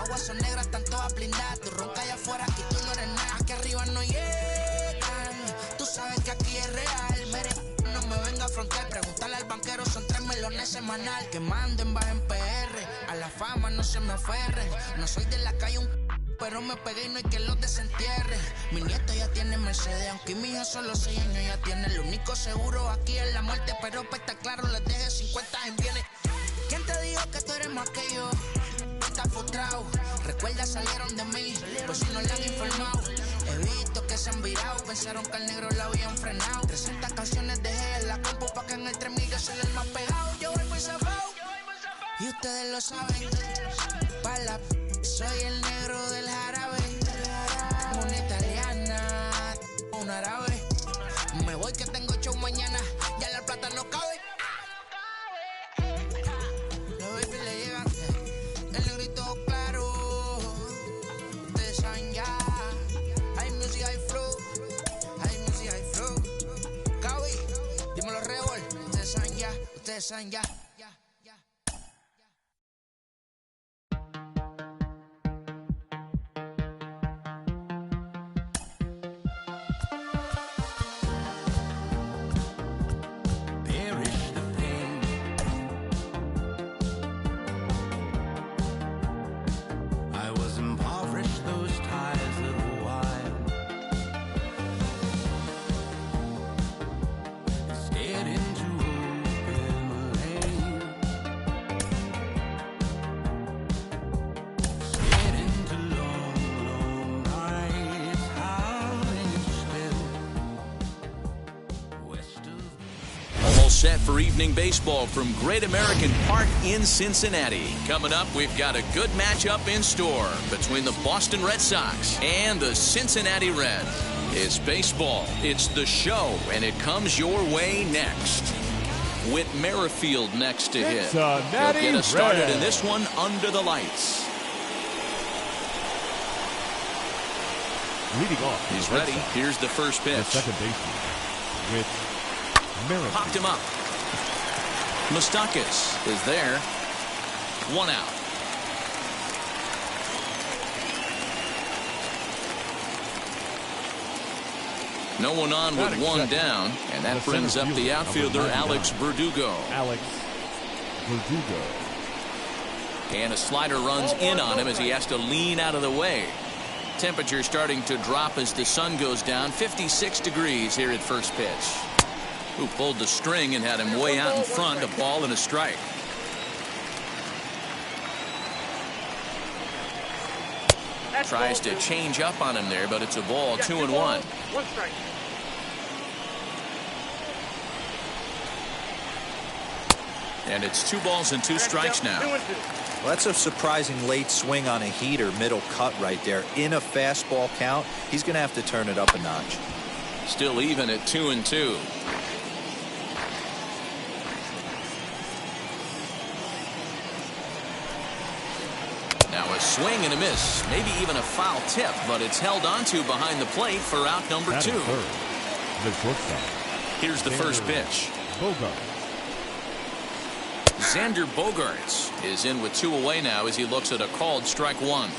guaguas son negras, están todas blindadas. Tú ronca allá afuera, aquí tú no eres nada. Aquí arriba no llegan. Tú sabes que aquí es real. Mere, no me venga a frontear. Pregúntale al banquero, son 3 melones semanal. Que manden, bajen PR. A la fama no se me aferren. No soy de la calle, pero me pegué y no hay que los desentierre. Mi nieto ya tiene Mercedes, aunque mi hija solo 6 años ya tiene. Lo único seguro aquí es la muerte, pero para estar claro les deje 50 en bienes. ¿Quién te dijo que tú eres más que yo? Estás frustrado, recuerda salieron de mí, pues si no le han informado. He visto que se han virado, pensaron que al negro lo habían frenado. 300 canciones dejé en la compu pa' que en el 3000 yo soy el más pegado. Yo voy muy zafado, y ustedes lo saben. Pa' la soy el negro del jarabe. Una italiana, un árabe. Me voy que tengo show mañana, ya la plata no cabe. Los baby le llegan, el negrito claro. Ustedes saben ya. Hay music, hay flow. Hay music, hay flow. Cabi, dímelo Rebol. Ustedes saben ya, ustedes saben ya. Set for evening baseball from Great American Park in Cincinnati. Coming up, we've got a good matchup in store between the Boston Red Sox and the Cincinnati Reds. It's baseball, it's the show, and it comes your way next. Whit Merrifield next to hit. He'll get us started in this one under the lights. Leading off. He's ready. Here's the first pitch. The second baseman with Merrifield. Popped him up. Moustakas is there. 1 out. No one on with 1 down, and that brings up the outfielder Alex Verdugo. And a slider runs in on him as he has to lean out of the way. Temperature starting to drop as the sun goes down. 56 degrees here at first pitch. Who pulled the string and had him way out in front, a ball and a strike. Tries to change up on him there, but it's a ball, 2-1. 1 strike. And it's 2 balls and 2 strikes now. Well, that's a surprising late swing on a heater, middle cut right there. In a fastball count, he's going to have to turn it up a notch. Still even at 2-2. Now a swing and a miss, maybe even a foul tip, but it's held onto behind the plate for out number 2. The shortstop. Here's the first pitch. Xander Bogaerts is in with 2 away now as he looks at a called strike 1.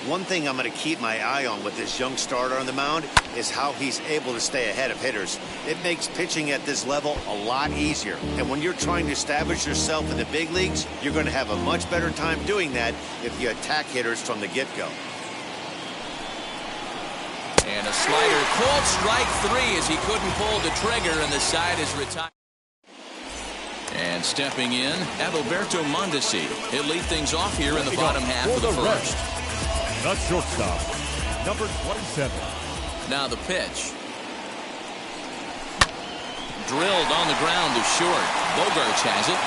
One thing I'm going to keep my eye on with this young starter on the mound is how he's able to stay ahead of hitters. It makes pitching at this level a lot easier. And when you're trying to establish yourself in the big leagues, you're going to have a much better time doing that if you attack hitters from the get-go. And a slider called strike 3 as he couldn't pull the trigger, and the side is retired. And stepping in, Adalberto Mondesi. He'll lead things off here in the bottom half of the first. The shortstop, number 27. Now the pitch. Drilled on the ground to short. Bogaerts has it.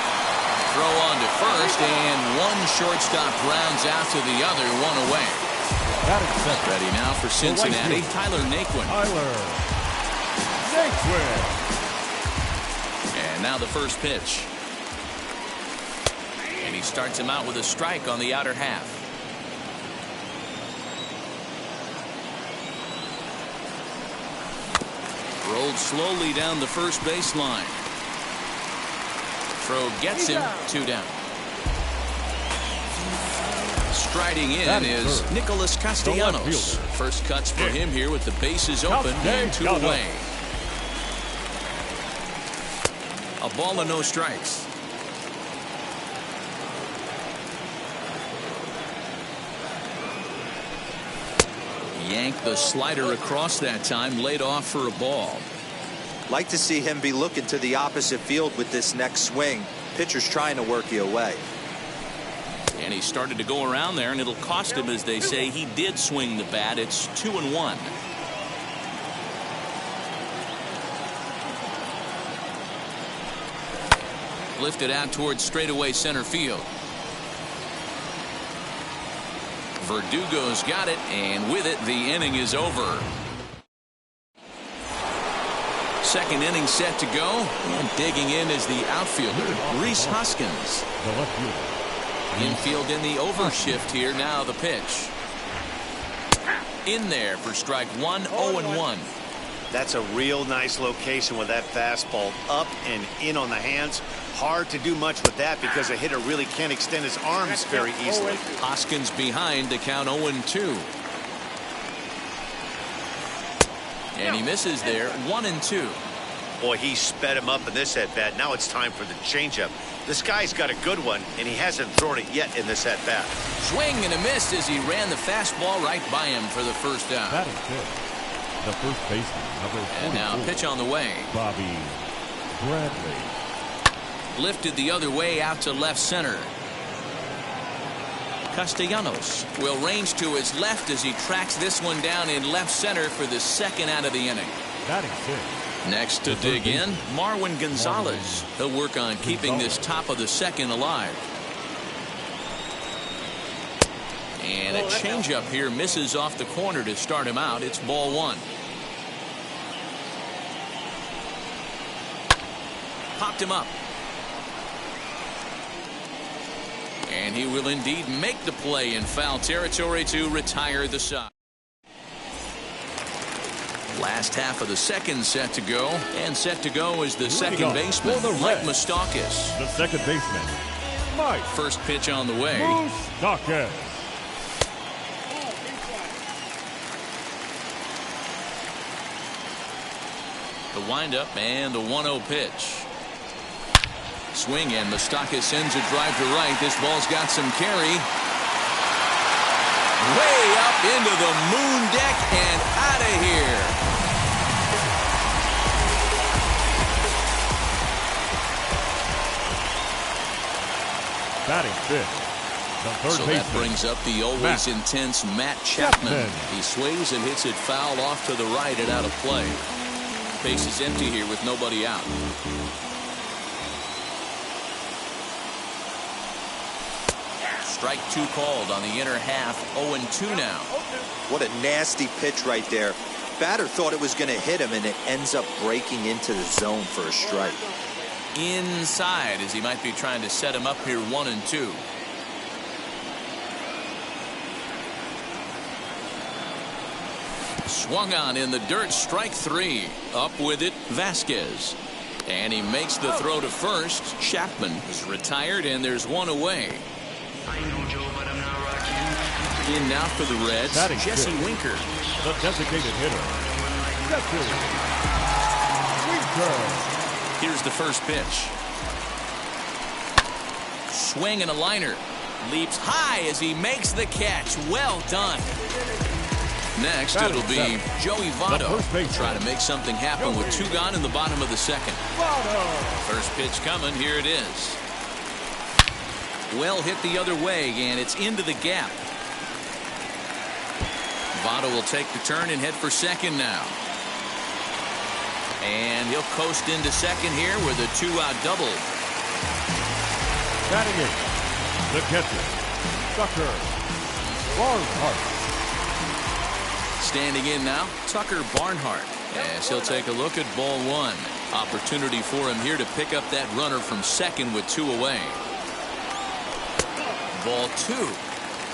Throw on to first, and one shortstop grounds out to the other, 1 away. Ready now for Cincinnati, Tyler Naquin. And now the first pitch. And he starts him out with a strike on the outer half. Rolled slowly down the first baseline. Throw gets him, 2 down. Striding in is Nicholas Castellanos. First cuts for him here with the bases open and 2 away. A ball and no strikes. Yanked the slider across that time, laid off for a ball. Like to see him be looking to the opposite field with this next swing. Pitcher's trying to work you away. And he started to go around there, and it'll cost him, as they say. He did swing the bat. It's 2-1. Lifted out towards straightaway center field. Verdugo's got it, and with it, the inning is over. Second inning set to go, and digging in is the outfielder, Rhys Hoskins. The left fielder. Infield in the overshift here. Now the pitch. In there for strike one, 0-1. That's a real nice location with that fastball up and in on the hands. Hard to do much with that because a hitter really can't extend his arms very easily. Hoskins behind to count 0-2. And he misses there, 1-2. Boy, he sped him up in this at-bat. Now it's time for the changeup. This guy's got a good one, and he hasn't thrown it yet in this at-bat. Swing and a miss as he ran the fastball right by him for the first down. That is good. The first baseman, number 44. And now pitch on the way. Bobby Bradley. Lifted the other way out to left center. Castellanos will range to his left as he tracks this one down in left center for the second out of the inning. That is good. Next to dig in, Marwin Gonzalez. He'll work on keeping this top of the second alive. And a changeup here misses off the corner to start him out. It's ball one. Popped him up. And he will indeed make the play in foul territory to retire the side. Last half of the second set to go, and set to go is the second baseman, Mike Moustakas. The second baseman, Mike. First pitch on the way. Moustakas. The windup and the 1-0 pitch. Swing, and Moustakas sends a drive to right. This ball's got some carry. Way up into the moon deck and out of here. Batting fifth. The third So baseman. that brings up the always intense Matt Chapman. He swings and hits it foul off to the right and out of play. Base is empty here with nobody out. Strike two called on the inner half. 0-2 now. What a nasty pitch right there. Batter thought it was going to hit him, and it ends up breaking into the zone for a strike. Inside as he might be trying to set him up here. 1-2. Swung on in the dirt. Strike three. Up with it, Vasquez. And he makes the throw to first. Chapman is retired, and there's one away. In now for the Reds, Jesse Winker. The designated hitter, Jesse Winker. Here's the first pitch. Swing and a liner. Leaps high as he makes the catch. Well done. Next, it'll be Joey Votto trying to make something happen with two gone in the bottom of the second. First pitch coming. Here it is. Well hit the other way, and it's into the gap. Votto will take the turn and head for second now. And he'll coast into second here with a two-out double. Batting in, the catcher, Tucker Barnhart. Standing in now, Tucker Barnhart, as he'll take a look at ball one. Opportunity for him here to pick up that runner from second with two away. Ball two.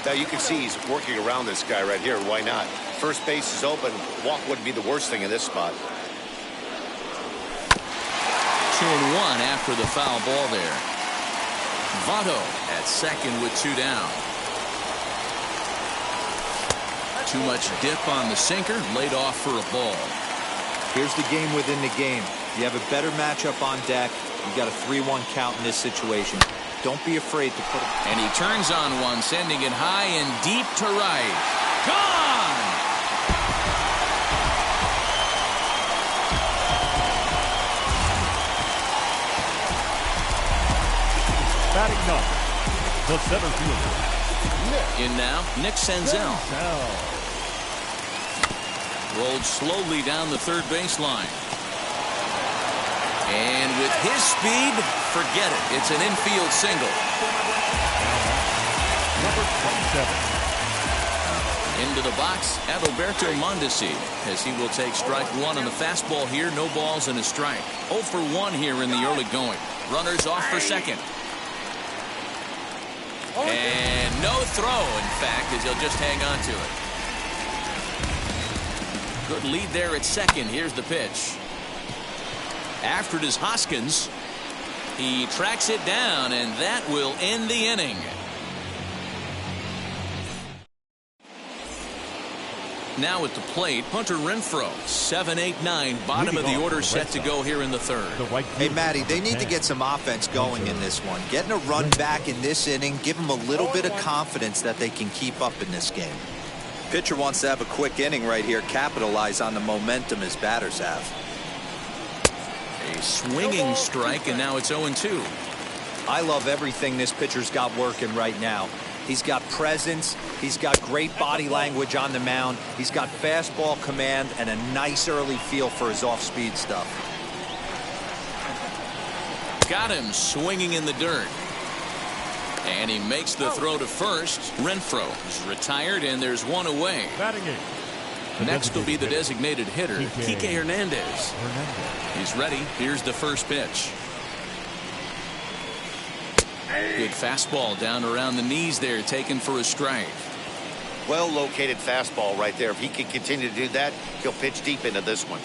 Now you can see he's working around this guy right here. Why not? First base is open. Walk wouldn't be the worst thing in this spot. 2-1 after the foul ball there. Votto at second with two down. Too much dip on the sinker, laid off for a ball. Here's the game within the game. You have a better matchup on deck. You got a 3-1 count in this situation. Don't be afraid to put it. And he turns on one, sending it high and deep to right. Gone! Batting ninth, the center fielder. In now, Nick Senzel. Rolled slowly down the third baseline. And with his speed, forget it. It's an infield single. Number 27. Into the box, Adalberto Mondesi, as he will take strike one on the fastball here. No balls and a strike. 0 for 1 here in the early going. Runners off for second. And no throw, in fact, as he'll just hang on to it. Good lead there at second. Here's the pitch. After it is Hoskins. He tracks it down, and that will end the inning. Now at the plate, Hunter Renfroe, 7-8-9, bottom of the order, set to go here in the third. Hey, Matty, they need to get some offense going in this one. Getting a run back in this inning, give them a little bit of confidence that they can keep up in this game. Pitcher wants to have a quick inning right here, capitalize on the momentum his batters have. A swinging strike, and now it's 0-2. I love everything this pitcher's got working right now. He's got presence. He's got great body language on the mound. He's got fastball command and a nice early feel for his off-speed stuff. Got him swinging in the dirt. And he makes the throw to first. Renfroe is retired, and there's one away. Batting eighth. Next will be the designated hitter, Kike Hernandez. He's ready. Here's the first pitch. Good fastball down around the knees there, taken for a strike. Well located fastball right there. If he can continue to do that, he'll pitch deep into this one.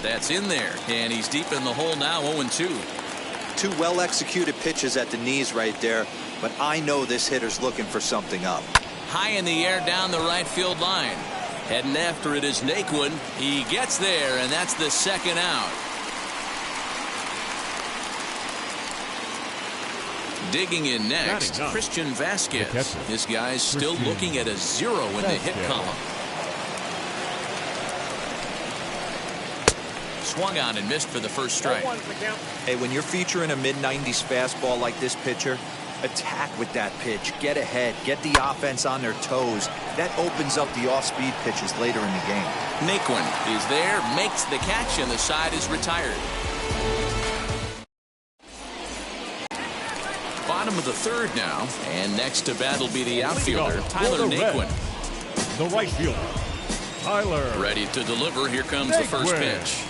That's in there, and he's deep in the hole now. 0-2. Two well executed pitches at the knees right there, but I know this hitter's looking for something up. High in the air down the right field line. Heading after it is Naquin. He gets there, and that's the second out. Digging in next, Christian Vasquez. This guy's still looking at a 0 in the hit column. Swung on and missed for the first strike. Hey, when you're featuring a mid-90s fastball like this pitcher, attack with that pitch. Get ahead. Get the offense on their toes. That opens up the off-speed pitches later in the game. Naquin is there, makes the catch, and the side is retired. Bottom of the third now, and next to bat will be the outfielder, Tyler Naquin. The right fielder, Tyler. Ready to deliver. Here comes the first pitch.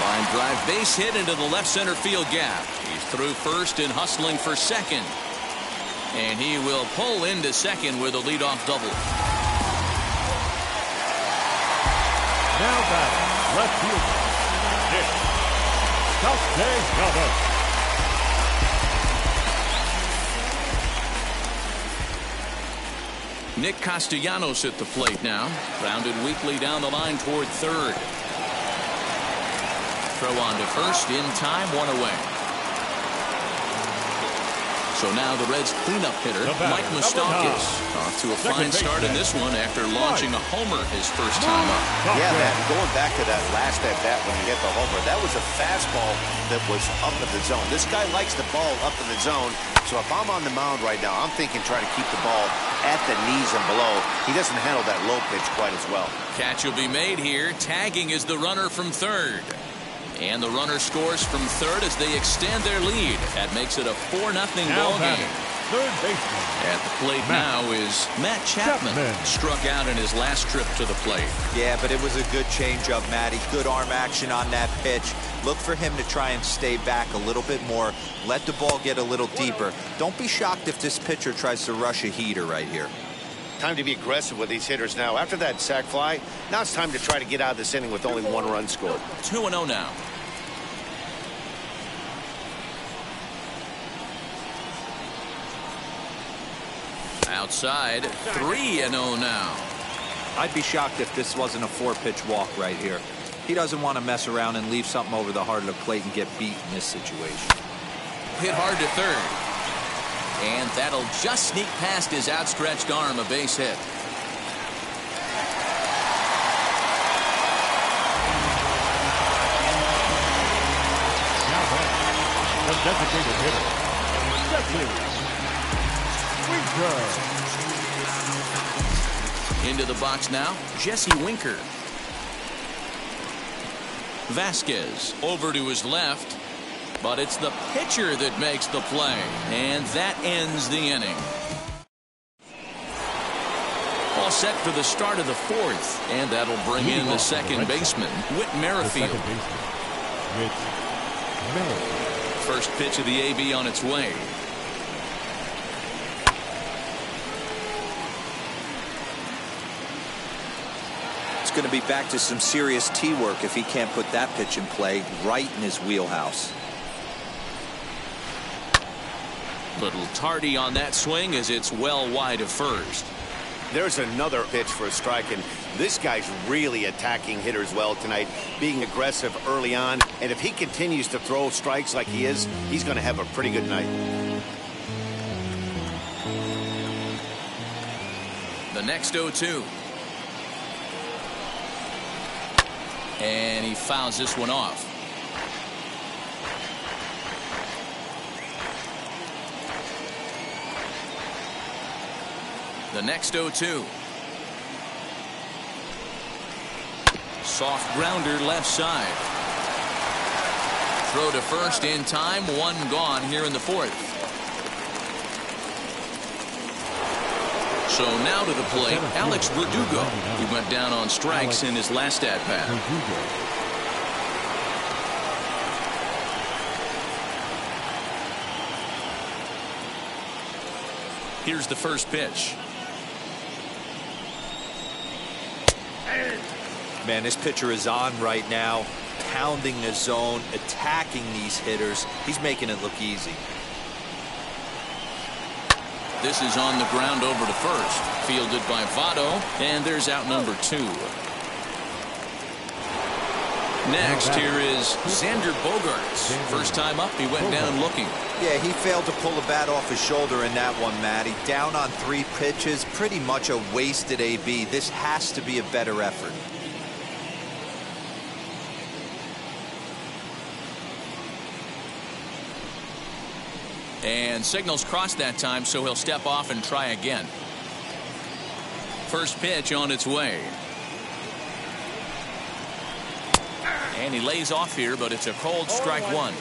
Line drive base hit into the left center field gap. He's through first and hustling for second. And he will pull into second with a leadoff double. Now batting, left fielder, Nick Castellanos. Castellanos at the plate now. Rounded weakly down the line toward third. Throw on to first in time, one away. So now the Reds' cleanup hitter, Mike Moustakas, off to a fine start in this one after launching a homer his first time up. Yeah, man, going back to that last at-bat when he hit the homer, that was a fastball that was up in the zone. This guy likes the ball up in the zone, so if I'm on the mound right now, I'm thinking try to keep the ball at the knees and below. He doesn't handle that low pitch quite as well. Catch will be made here. Tagging is the runner from third. And the runner scores from third as they extend their lead. That makes it a 4-0 ball game. Third baseman. At the plate now is Matt Chapman. Struck out in his last trip to the plate. Yeah, but it was a good changeup, Matty. Good arm action on that pitch. Look for him to try and stay back a little bit more. Let the ball get a little deeper. Don't be shocked if this pitcher tries to rush a heater right here. Time to be aggressive with these hitters now. After that sac fly, now it's time to try to get out of this inning with only 1 run scored. 2-0 now. Outside, 3-0 now. I'd be shocked if this wasn't a 4-pitch walk right here. He doesn't want to mess around and leave something over the heart of the plate and get beat in this situation. Hit hard to third. And that'll just sneak past his outstretched arm, a base hit. Now back, the designated hitter, Jesse Winker. Into the box now, Jesse Winker. Vasquez over to his left, but it's the pitcher that makes the play, and that ends the inning. All set for the start of the 4th, and that'll bring in the second baseman, Whit Merrifield. First pitch of the AB on its way. It's going to be back to some serious tee work if he can't put that pitch in play right in his wheelhouse. Little tardy on that swing as it's well wide of first. There's another pitch for a strike, and this guy's really attacking hitters well tonight, being aggressive early on. And if he continues to throw strikes like he is, he's going to have a pretty good night. The next 0-2. And he fouls this one off. The next 0-2. Soft grounder left side. Throw to first in time. 1 gone here in the 4th. So now to the plate, Alex Verdugo, who went down on strikes in his last at-bat. Here's the first pitch. Man, this pitcher is on right now, pounding the zone, attacking these hitters. He's making it look easy. This is on the ground over to first. Fielded by Votto, and there's out number 2. Next, here is Xander Bogaerts. First time up, he went down looking. Yeah, he failed to pull the bat off his shoulder in that one, Matty. Down on 3 pitches, pretty much a wasted AB. This has to be a better effort. And signals crossed that time, so he'll step off and try again. First pitch on its way. And he lays off here, but it's a cold strike 1.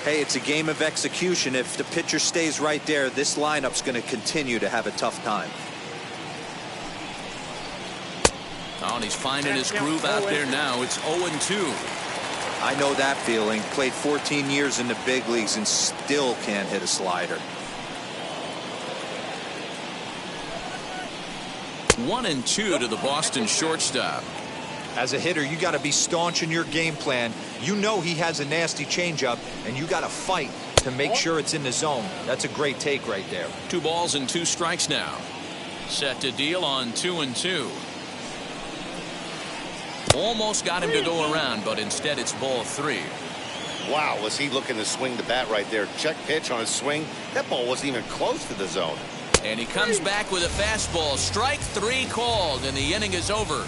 Hey, it's a game of execution. If the pitcher stays right there, this lineup's going to continue to have a tough time. Oh, and he's finding his groove out there now. It's 0-2. I know that feeling. Played 14 years in the big leagues and still can't hit a slider. 1-2 to the Boston shortstop. As a hitter, you got to be staunch in your game plan. You know he has a nasty changeup, and you got to fight to make sure it's in the zone. That's a great take right there. 2 balls and 2 strikes now. Set to deal on 2-2. Almost got him to go around, but instead it's ball 3. Wow, was he looking to swing the bat right there? Check pitch on his swing. That ball wasn't even close to the zone. And he comes back with a fastball. Strike 3 called, and the inning is over.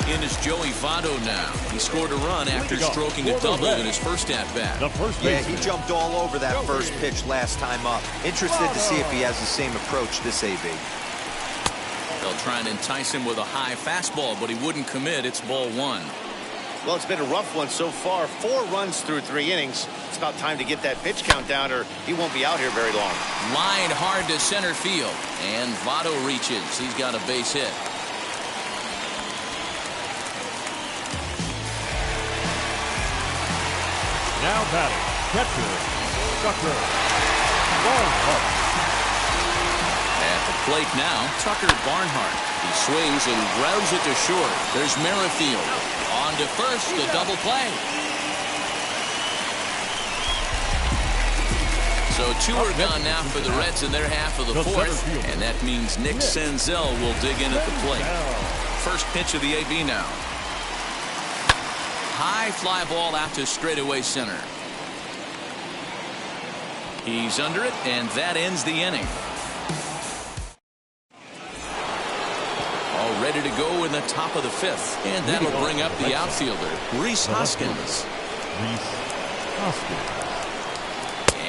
In is Joey Votto now. He scored a run after stroking a double in his first at-bat. Yeah, he jumped all over that first pitch last time up. Interested to see if he has the same approach this AB. They'll try and entice him with a high fastball, but he wouldn't commit. It's ball 1. Well, it's been a rough one so far. 4 runs through 3 innings. It's about time to get that pitch count down, or he won't be out here very long. Line hard to center field, and Votto reaches. He's got a base hit. Now batting, catcher, Tucker. plate now, Tucker Barnhart. He swings and grounds it to short. There's Merrifield. On to first, the double play. So 2 are gone now for the Reds in their half of the fourth. And that means Nick Senzel will dig in at the plate. First pitch of the AB now. High fly ball out to straightaway center. He's under it, and that ends the inning. All ready to go in the top of the fifth. And that'll bring up the outfielder, Rhys Hoskins.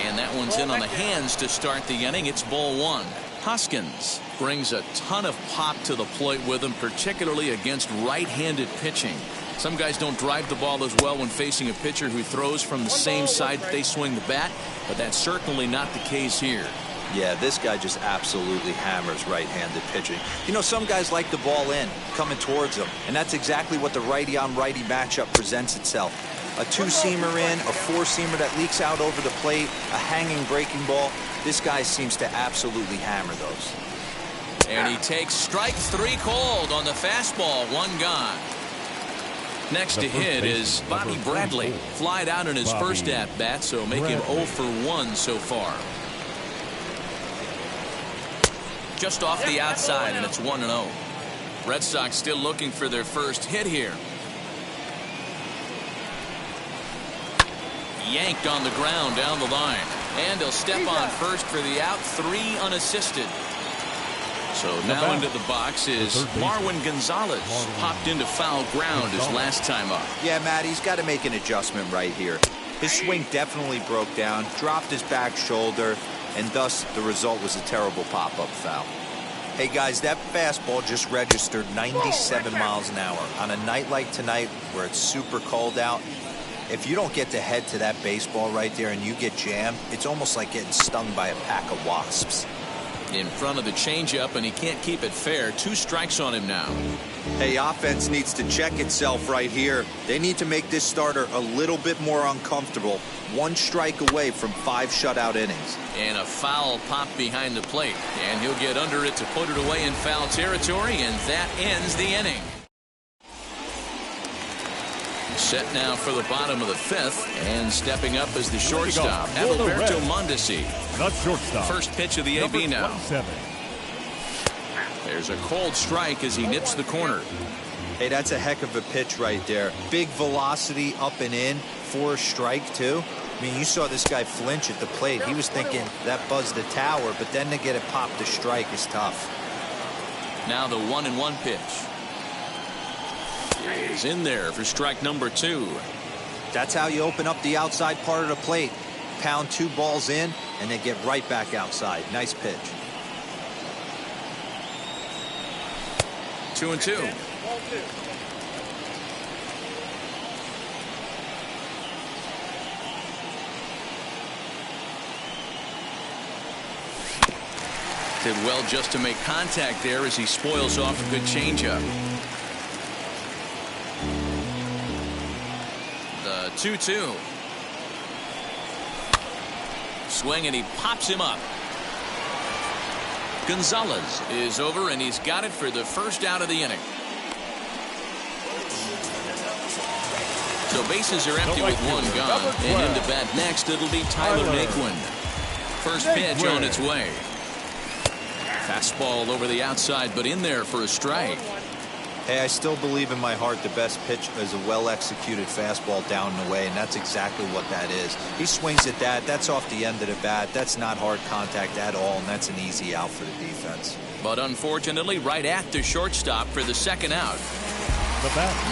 And that one's in on the hands to start the inning. It's ball 1. Hoskins brings a ton of pop to the plate with him, particularly against right-handed pitching. Some guys don't drive the ball as well when facing a pitcher who throws from the same side that they swing the bat, but that's certainly not the case here. Yeah, this guy just absolutely hammers right-handed pitching. You know, some guys like the ball in, coming towards them, and that's exactly what the righty-on-righty matchup presents itself. A two-seamer in, a four-seamer that leaks out over the plate, a hanging breaking ball. This guy seems to absolutely hammer those. And he takes strike 3 cold on the fastball. 1 gone. Next to hit is Bobby Bradley. Flied out in his first at-bat, so make him 0 for 1 so far. Just off the outside, and it's 1-0. Red Sox still looking for their first hit here. Yanked on the ground down the line. And he'll step on first for the out. 3 unassisted. So now into the box is Marwin Gonzalez. Popped into foul ground his last time up. Yeah, Matt, he's got to make an adjustment right here. His swing definitely broke down, dropped his back shoulder, and thus the result was a terrible pop-up foul. Hey, guys, that fastball just registered 97 miles an hour. On a night like tonight where it's super cold out, if you don't get to head to that baseball right there and you get jammed, it's almost like getting stung by a pack of wasps. In front of the changeup, and he can't keep it fair. 2 strikes on him now. Hey, offense needs to check itself right here. They need to make this starter a little bit more uncomfortable. 1 strike away from 5 shutout innings. And a foul pop behind the plate. And he'll get under it to put it away in foul territory, and that ends the inning. Set now for the bottom of the 5th, and stepping up as the shortstop, Adalberto Mondesi. First pitch of the AB now. 27. There's a cold strike as he nips the corner. Hey, that's a heck of a pitch right there. Big velocity up and in for a strike, too. I mean, you saw this guy flinch at the plate. He was thinking that buzzed the tower, but then to get it popped to strike is tough. Now the 1-1 pitch. Is in there for strike number 2. That's how you open up the outside part of the plate. Pound 2 balls in, and then get right back outside. Nice pitch. 2-2. Did well just to make contact there as he spoils off a good changeup. 2-2. Swing, and he pops him up. Gonzalez is over, and he's got it for the first out of the inning. So bases are empty with 1 gone. And into bat next, it'll be Tyler Naquin. First pitch on its way. Fastball over the outside, but in there for a strike. Hey, I still believe in my heart the best pitch is a well-executed fastball down and away, and that's exactly what that is. He swings at that. That's off the end of the bat. That's not hard contact at all, and that's an easy out for the defense. But unfortunately, right at the shortstop for the second out.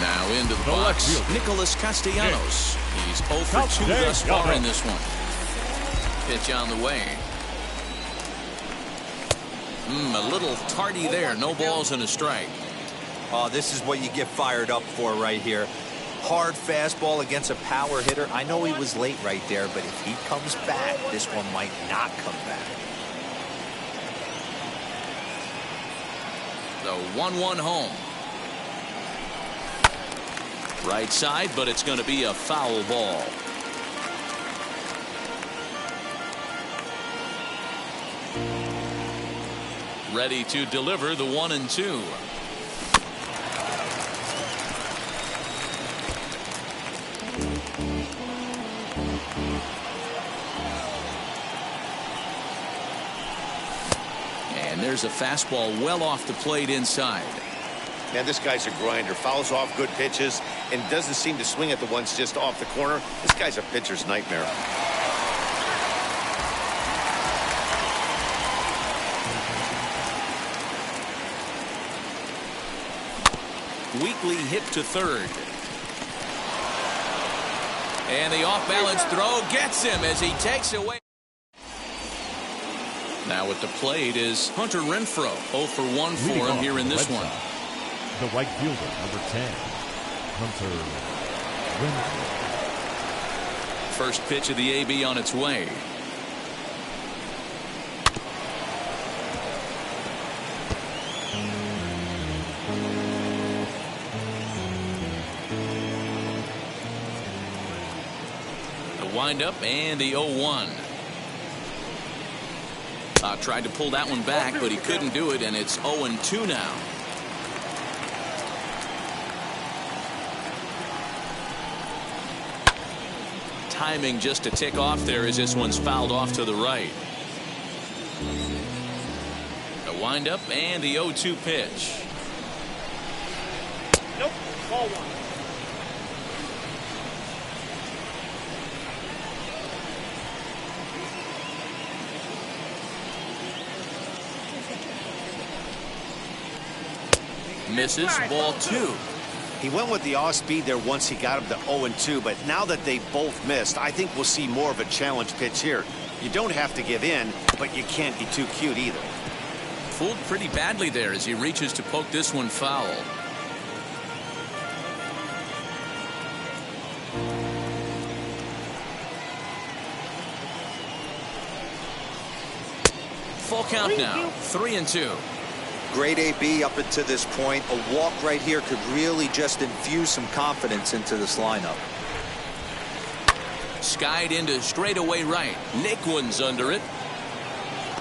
Now into the box, Nicholas Castellanos. He's 0 for 2 thus far in this one. Pitch on the way. A little tardy there. No balls and a strike. Oh, this is what you get fired up for right here. Hard fastball against a power hitter. I know he was late right there, but if he comes back, this one might not come back. The 1-1 home. Right side, but it's going to be a foul ball. ready to deliver the 1-2. And there's a fastball well off the plate inside. Man, this guy's a grinder. Fouls off good pitches and doesn't seem to swing at the ones just off the corner. This guy's a pitcher's nightmare. Weekly hit to third. And the off-balance throw gets him as he takes away. Now at the plate is Hunter Renfroe. 0 for 1 for him here in this one. The right fielder, number 10, Hunter Renfroe. First pitch of the AB on its way. The windup and the 0-1. Tried to pull that one back, but he couldn't do it, and it's 0-2 now. Timing just to tick off there as this one's fouled off to the right. The windup and the 0-2 pitch. Nope, ball one. Misses, ball 2. He went with the off speed there once he got him to 0-2, but now that they both missed, I think we'll see more of a challenge pitch here. You don't have to give in, but you can't be too cute either. Fooled pretty badly there as he reaches to poke this one foul. Full count now, 3-2. Great AB up until this point. A walk right here could really just infuse some confidence into this lineup. Skied into straightaway right. Naquin's under it.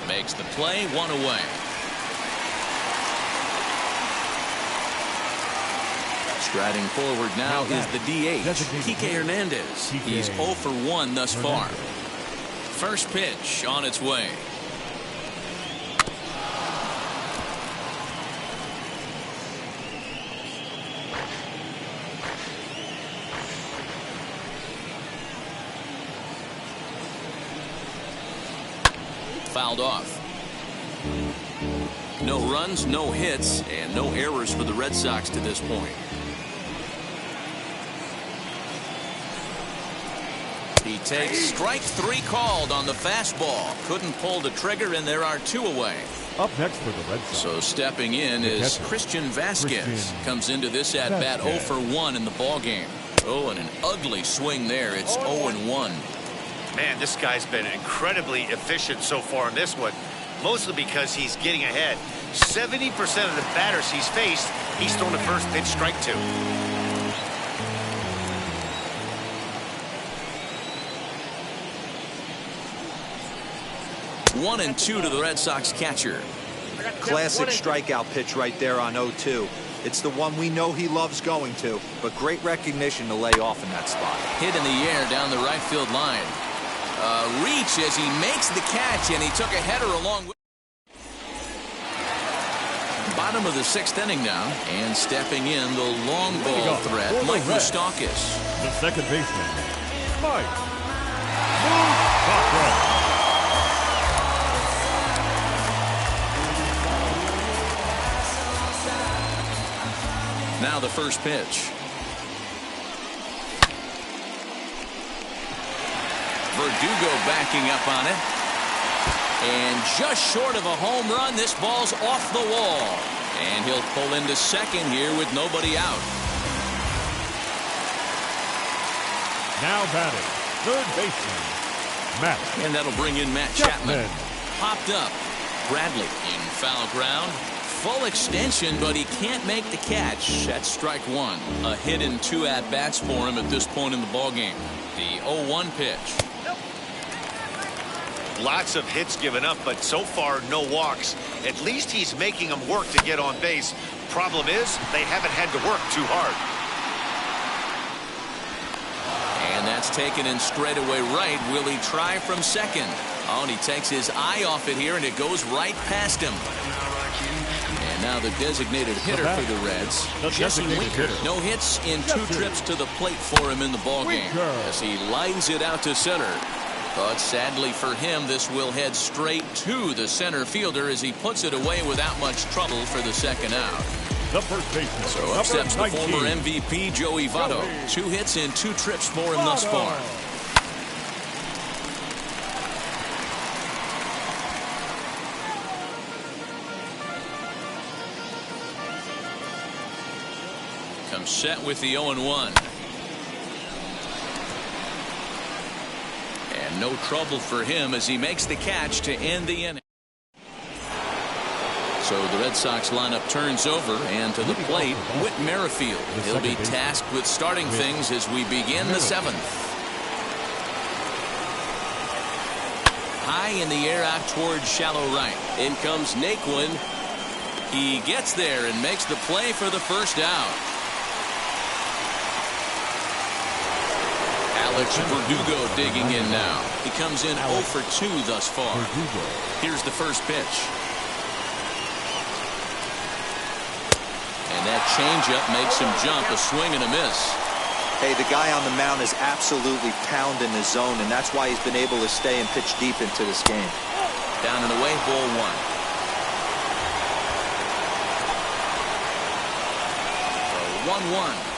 Makes the play, 1 away. Striding forward now is the DH, Kike Hernandez. He's 0 for 1 thus far. First pitch on its way. Fouled off. No runs, no hits, and no errors for the Red Sox to this point. He takes strike 3 called on the fastball. Couldn't pull the trigger, and there are 2 away. Up next for the Red Sox. So stepping in is Christian Vasquez. Comes into this at-bat 0 for 1 in the ballgame. Oh, and an ugly swing there. It's 0-1. Man, this guy's been incredibly efficient so far in this one, mostly because he's getting ahead. 70% of the batters he's faced, he's thrown the first pitch strike to. One and 2 to the Red Sox catcher. Classic strikeout pitch right there on 0-2. It's the one we know he loves going to, but great recognition to lay off in that spot. Hit in the air down the right field line. Reach as he makes the catch, and he took a header along with. Bottom of the 6th inning now, and stepping in the long ball threat, Mike Moustakas. The second baseman, Mike Moustakas. Now the first pitch. Verdugo backing up on it. And just short of a home run, this ball's off the wall. And he'll pull into second here with nobody out. Now batting, third baseman, Matt. And that'll bring in Matt Chapman. Popped up. Bradley in foul ground. Full extension, but he can't make the catch. That's strike 1. A hit in 2 at-bats for him at this point in the ballgame. The 0-1 pitch. Lots of hits given up, but so far no walks. At least he's making them work to get on base. Problem is, they haven't had to work too hard. And that's taken in straightaway right. Will he try from second? Oh, and he takes his eye off it here, and it goes right past him. And now the designated hitter for the Reds, Jesse Winker. No hits in 2 trips to the plate for him in the ballgame as he lines it out to center. But sadly for him, this will head straight to the center fielder as he puts it away without much trouble for the second out. The first baseman. So up steps the former MVP, Joey Votto. 2 hits in 2 trips for him thus far. Comes set with the 0-1. And no trouble for him as he makes the catch to end the inning. So the Red Sox lineup turns over, and to the plate, Whit Merrifield. He'll be tasked with starting things as we begin the 7th. High in the air out towards shallow right. In comes Naquin. He gets there and makes the play for the first out. Alex Verdugo digging in now. He comes in 0 for 2 thus far. Here's the first pitch. And that changeup makes him jump, a swing and a miss. Hey, the guy on the mound is absolutely pounding the zone, and that's why he's been able to stay and pitch deep into this game. Down and away, ball 1. 1-1.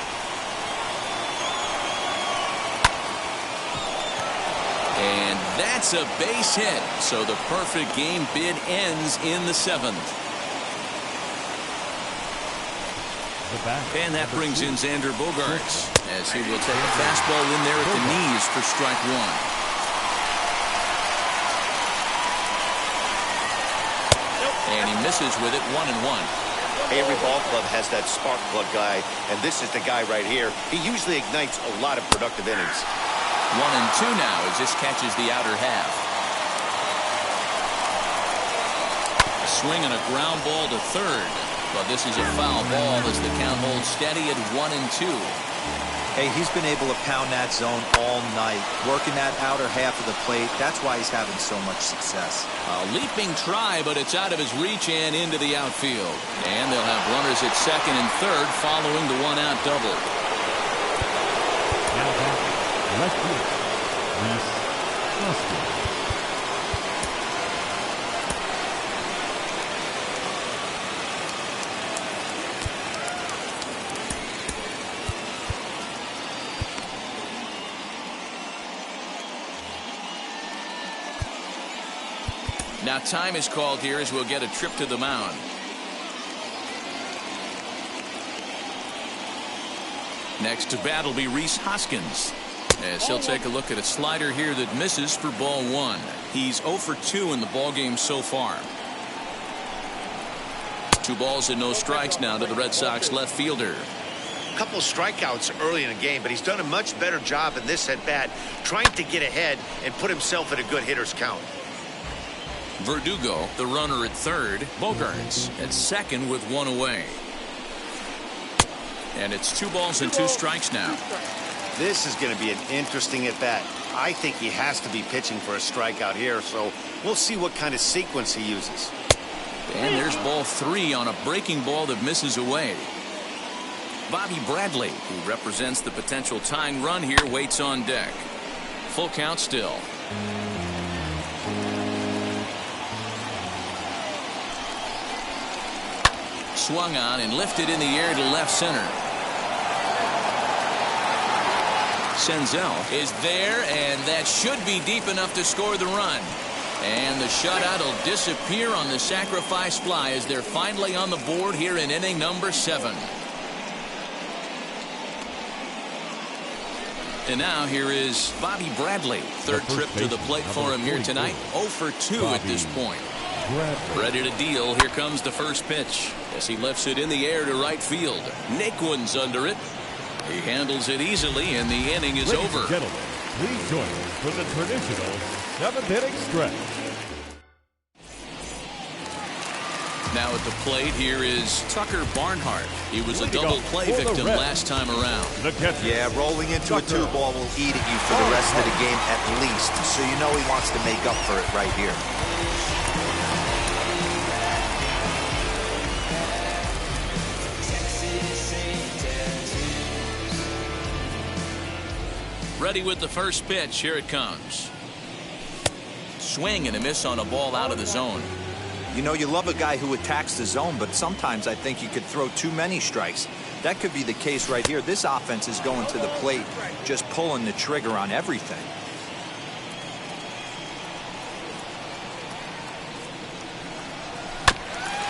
And that's a base hit. So the perfect game bid ends in the 7th. And that brings in Xander Bogaerts as he will take a fastball in there at the knees for strike 1. And he misses with it, 1-1. Every ball club has that spark plug guy, and this is the guy right here. He usually ignites a lot of productive innings. 1-2 now as this catches the outer half. A swing and a ground ball to third. But this is a foul ball as the count holds steady at 1-2. Hey, he's been able to pound that zone all night, working that outer half of the plate. That's why he's having so much success. A leaping try, but it's out of his reach and into the outfield. And they'll have runners at second and third following the 1-out double. Now back, left field, Reese Hoskins. Now time is called here as we'll get a trip to the mound. Next to bat will be Reese Hoskins, as he'll take a look at a slider here that misses for ball 1. He's 0 for 2 in the ballgame so far. 2 balls and no strikes now to the Red Sox left fielder. A couple strikeouts early in the game, but he's done a much better job in this at bat, trying to get ahead and put himself in a good hitter's count. Verdugo, the runner at third. Bogaerts at second with 1 away. And it's 2 balls and 2 strikes now. This is going to be an interesting at bat. I think he has to be pitching for a strikeout here, so we'll see what kind of sequence he uses. And there's ball 3 on a breaking ball that misses away. Bobby Bradley, who represents the potential tying run here, waits on deck. Full count still. Swung on and lifted in the air to left center. Senzel is there, and that should be deep enough to score the run. And the shutout will disappear on the sacrifice fly as they're finally on the board here in inning number 7. And now here is Bobby Bradley. Third trip to the plate for him here tonight. 0 for 2 at this point. Ready to deal. Here comes the first pitch as he lifts it in the air to right field. Naquin's under it. He handles it easily, and the inning is over. Please join us for the traditional 7th-inning stretch. Now at the plate, here is Tucker Barnhart. He was a double play victim last time around. Yeah, rolling into a 2-ball will eat at you for the rest of the game at least, so you know he wants to make up for it right here. Ready with the first pitch. Here it comes. Swing and a miss on a ball out of the zone. You know, you love a guy who attacks the zone, but sometimes I think you could throw too many strikes. That could be the case right here. This offense is going to the plate, just pulling the trigger on everything.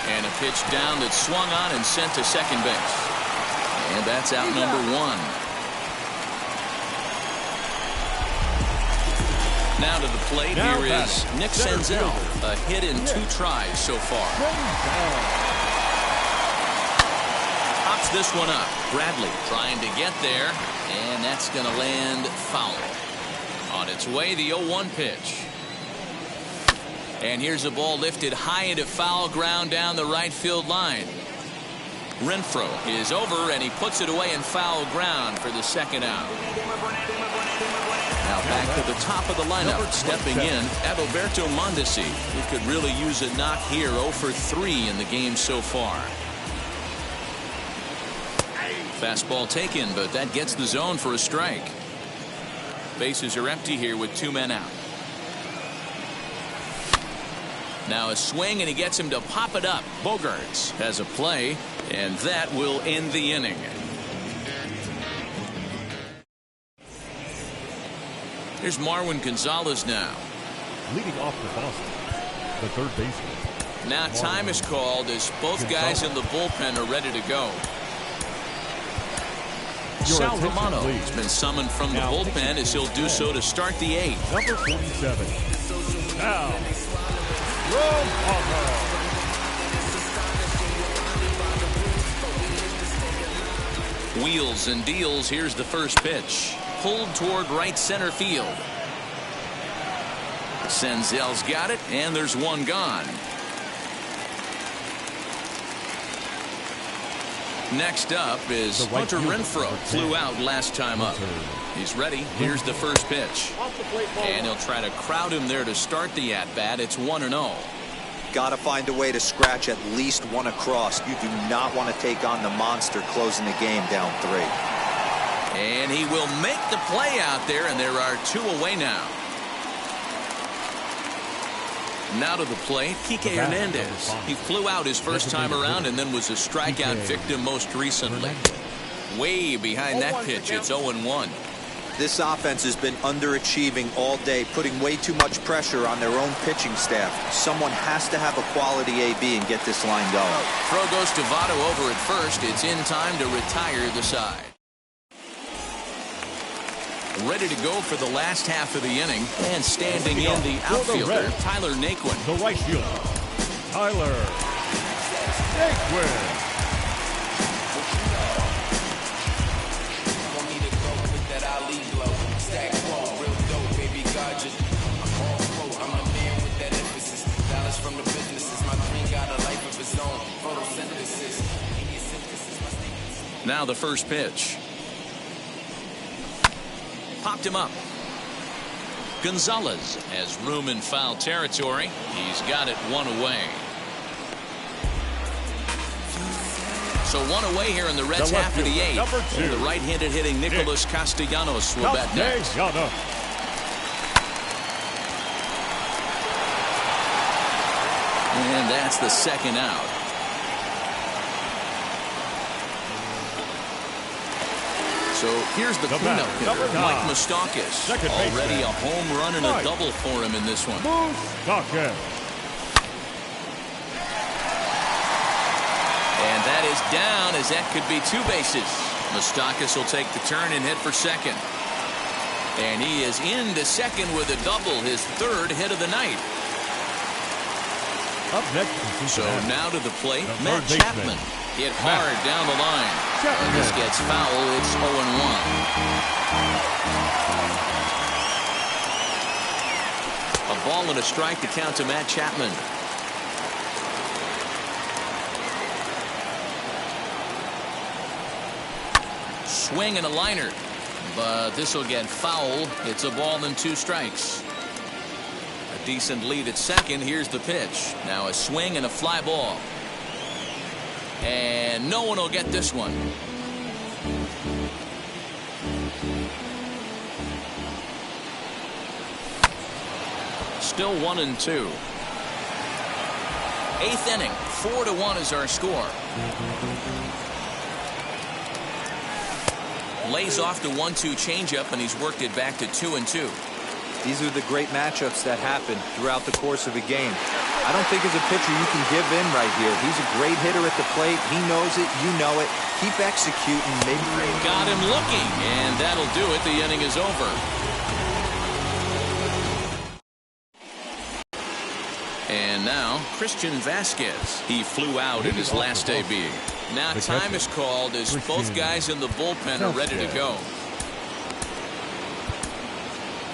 And a pitch down that swung on and sent to second base. And that's out number 1. Now to the plate, here is Nick Senzel. A hit in 2 tries so far. Pops this one up. Bradley trying to get there, and that's going to land foul. On its way, the 0-1 pitch. And here's a ball lifted high into foul ground down the right field line. Renfroe is over, and he puts it away in foul ground for the second out. Now back to the top of the lineup, stepping in, Adalberto Mondesi. He could really use a knock here, 0 for 3 in the game so far. Fastball taken, but that gets the zone for a strike. Bases are empty here with 2 men out. Now a swing, and he gets him to pop it up. Bogaerts has a play, and that will end the inning. Here's Marwin Gonzalez now. Leading off for Boston, the third baseman. Now time is called as both guys in the bullpen are ready to go. Sal Romano has been summoned from the bullpen as he'll do so to start the 8th. Number 47. Now, Romano. Wheels and deals. Here's the first pitch. Pulled toward right center field. Senzel's got it, and there's one gone. Next up is Hunter Renfroe. Flew out last time up. He's ready. Here's the first pitch. And he'll try to crowd him there to start the at-bat. It's 1-0. Got to find a way to scratch at least one across. You do not want to take on the monster closing the game down 3. And he will make the play out there, and there are 2 away now. Now to the plate, Kike Hernandez. He flew out his first time around and then was a strikeout victim most recently. Way behind that pitch, it's 0-1. This offense has been underachieving all day, putting way too much pressure on their own pitching staff. Someone has to have a quality AB and get this line going. Throw goes to Votto over at first. It's in time to retire the side. Ready to go for the last half of the inning, and standing in the outfielder, Tyler Naquin. The right fielder, Tyler Naquin. Now the first pitch. Popped him up. Gonzalez has room in foul territory. He's got it 1 away. So 1 away here in the Reds' half of the 8th. And the right-handed hitting Nicholas Castellanos will bat next. And that's the second out. So here's the cleanup hitter, Mike Moustakas. Already a home run and a double for him in this one. And that is down, as that could be 2 bases. Moustakas will take the turn and hit for second. And he is into second with a double, his 3rd hit of the night. Up next, so now to the plate, Matt Chapman. Hit hard down the line. And this gets foul. It's 0-1. Ball and a strike to count to Matt Chapman. Swing and a liner, but this will get foul. It's a ball and 2 strikes. A decent lead at second. Here's the pitch. Now a swing and a fly ball. And no one will get this one. Still 1-2. 8th inning. 4-1 is our score. Lays off the 1-2 changeup, and he's worked it back to 2-2. These are the great matchups that happen throughout the course of a game. I don't think as a pitcher you can give in right here. He's a great hitter at the plate. He knows it. You know it. Keep executing. Maybe got him looking, and that'll do it. The inning is over. And now Christian Vasquez. He flew out in his last debut. Now time is called as both guys in the bullpen are ready to go.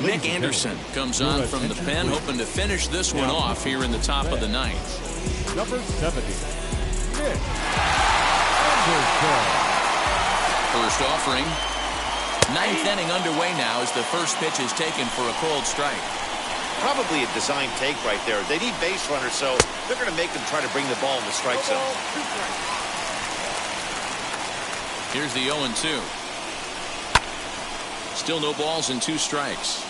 Nick Anderson comes on from the pen, hoping to finish this one off here in the top of the 9th. Number 70, Nick Anderson. First offering. 9th inning underway now as the first pitch is taken for a cold strike. Probably a design take right there. They need base runners, so they're going to make them try to bring the ball in the strike zone. Here's the 0-2. Still no balls and 2 strikes.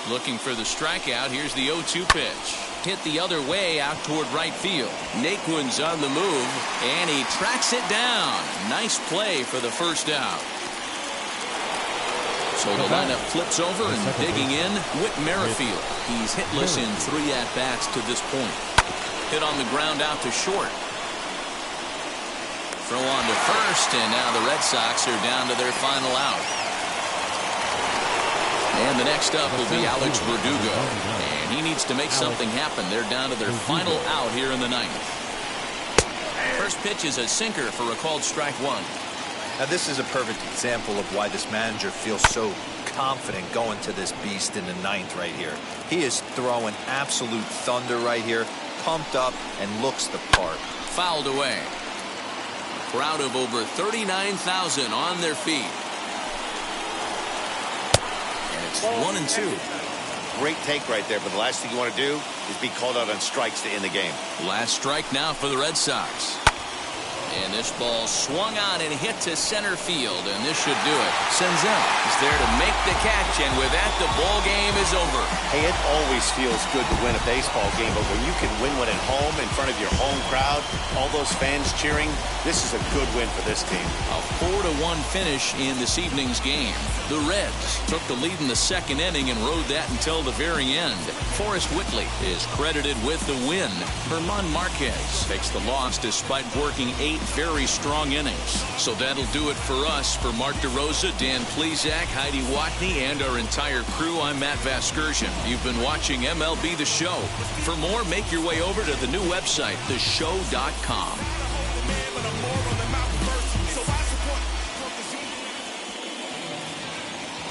Looking for the strikeout. Here's the 0-2 pitch. Hit the other way out toward right field. Naquin's on the move, and he tracks it down. Nice play for the first out. So the lineup flips over, and digging in, Whit Merrifield. He's hitless in 3 at-bats to this point. Hit on the ground out to short. Throw on to first, and now the Red Sox are down to their final out. And the next up will be Alex Verdugo, and he needs to make something happen. They're down to their final out here in the 9th. First pitch is a sinker for a called strike 1. Now this is a perfect example of why this manager feels so confident going to this beast in the 9th right here. He is throwing absolute thunder right here, pumped up, and looks the part. Fouled away. Crowd of over 39,000 on their feet. And it's 1-2. Great take right there, but the last thing you want to do is be called out on strikes to end the game. Last strike now for the Red Sox. And this ball swung on and hit to center field, and this should do it. Senzel is there to make the catch, and with that, the ball game is over. Hey, it always feels good to win a baseball game, but when you can win one at home in front of your home crowd, all those fans cheering, this is a good win for this team. A 4-1 finish in this evening's game. The Reds took the lead in the 2nd inning and rode that until the very end. Forrest Whitley is credited with the win. Herman Marquez takes the loss despite working 8 very strong innings. So that'll do it for us. For Mark DeRosa, Dan Plesac, Heidi Watney, and our entire crew, I'm Matt Vasgersian. You've been watching MLB The Show. For more, make your way over to the new website, theshow.com.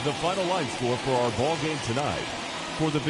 The final line score for our ball game tonight. For the